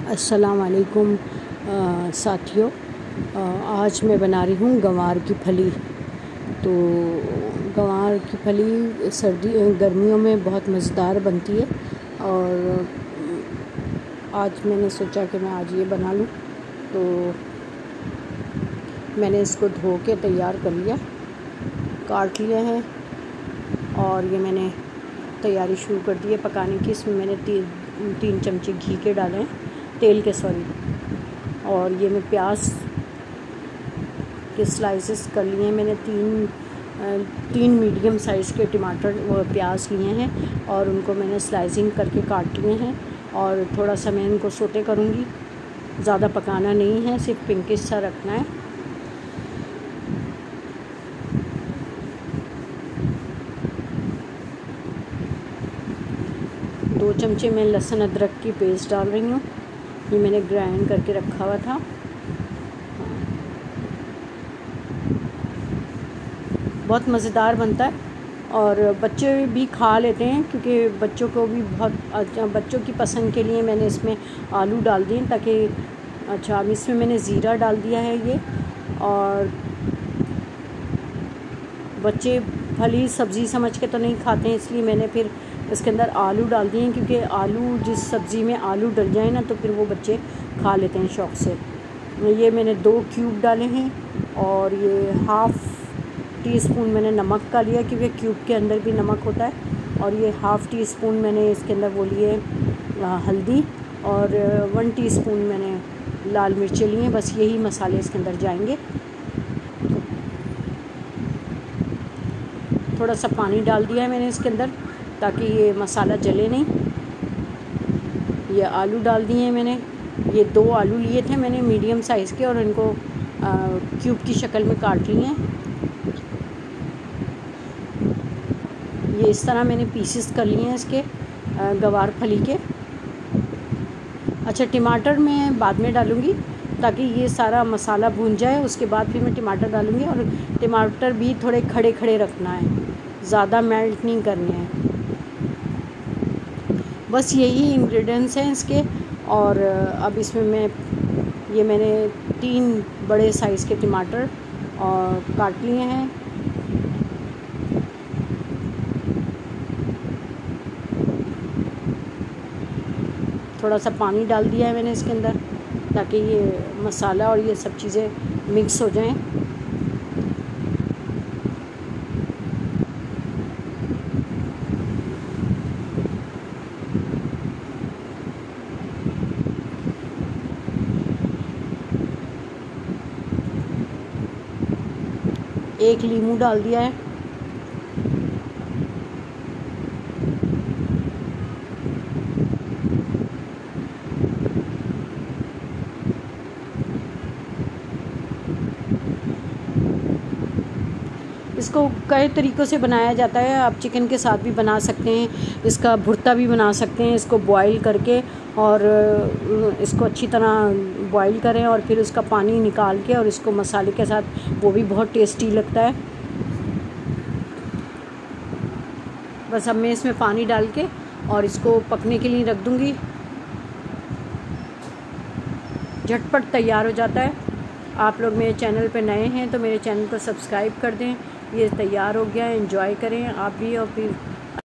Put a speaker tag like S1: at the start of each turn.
S1: अस्सलाम वालेकुम साथियों। आज मैं बना रही हूँ गंवार की फली। तो गंवार की फली गर्मियों में बहुत मज़ेदार बनती है और आज मैंने सोचा कि मैं आज ये बना लूँ। तो मैंने इसको धो के तैयार कर लिया, काट लिया है और ये मैंने तैयारी शुरू कर दी है पकाने की। इसमें मैंने तीन चमचे घी के डाले हैं, तेल के और ये मैं प्याज के स्लाइसेस कर लिए हैं। मैंने तीन मीडियम साइज़ के टमाटर प्याज लिए हैं और उनको मैंने स्लाइसिंग करके काट लिए हैं और थोड़ा सा मैं इनको सोते करूँगी। ज़्यादा पकाना नहीं है, सिर्फ पिंकिश सा रखना है। दो चमचे मैं लहसुन अदरक की पेस्ट डाल रही हूँ। ये मैंने ग्राइंड करके रखा हुआ था। बहुत मज़ेदार बनता है और बच्चे भी खा लेते हैं, क्योंकि बच्चों को भी बच्चों की पसंद के लिए मैंने इसमें आलू डाल दिए ताकि इसमें मैंने ज़ीरा डाल दिया है ये। और बच्चे फली सब्ज़ी समझ के तो नहीं खाते हैं, इसलिए मैंने फिर इसके अंदर आलू डाल दिए, क्योंकि आलू जिस सब्ज़ी में आलू डल जाए ना तो फिर वो बच्चे खा लेते हैं शौक़ से। ये मैंने 2 क्यूब डाले हैं और ये हाफ़ टी स्पून मैंने नमक का लिया, क्योंकि क्यूब के अंदर भी नमक होता है। और ये हाफ़ टी स्पून मैंने इसके अंदर वो लिए हल्दी और 1 टीस्पून मैंने लाल मिर्चें लिए हैं। बस यही मसाले इसके अंदर जाएंगे। थोड़ा सा पानी डाल दिया है मैंने इसके अंदर ताकि ये मसाला जले नहीं। ये आलू डाल दिए हैं मैंने। ये 2 आलू लिए थे मैंने मीडियम साइज़ के और इनको क्यूब की शक्ल में काट लिए हैं। ये इस तरह मैंने पीसेस कर लिए हैं इसके गंवार फली के। अच्छा, टमाटर मैं बाद में डालूँगी ताकि ये सारा मसाला भून जाए, उसके बाद फिर मैं टमाटर डालूँगी। और टमाटर भी थोड़े खड़े खड़े रखना है, ज़्यादा मेल्ट नहीं करने हैं। बस यही इंग्रेडिएंट्स हैं इसके। और अब इसमें मैंने 3 बड़े साइज़ के टमाटर और काट लिए हैं। थोड़ा सा पानी डाल दिया है मैंने इसके अंदर ताकि ये मसाला और ये सब चीज़ें मिक्स हो जाएं। एक नींबू डाल दिया है। इसको कई तरीक़ों से बनाया जाता है। आप चिकन के साथ भी बना सकते हैं, इसका भुर्ता भी बना सकते हैं। इसको बॉईल करके और इसको अच्छी तरह बॉईल करें और फिर उसका पानी निकाल के और इसको मसाले के साथ, वो भी बहुत टेस्टी लगता है। बस अब मैं इसमें पानी डाल के और इसको पकने के लिए रख दूँगी। झटपट तैयार हो जाता है। आप लोग मेरे चैनल पे नए हैं तो मेरे चैनल को सब्सक्राइब कर दें। ये तैयार हो गया है, एंजॉय करें आप भी और फिर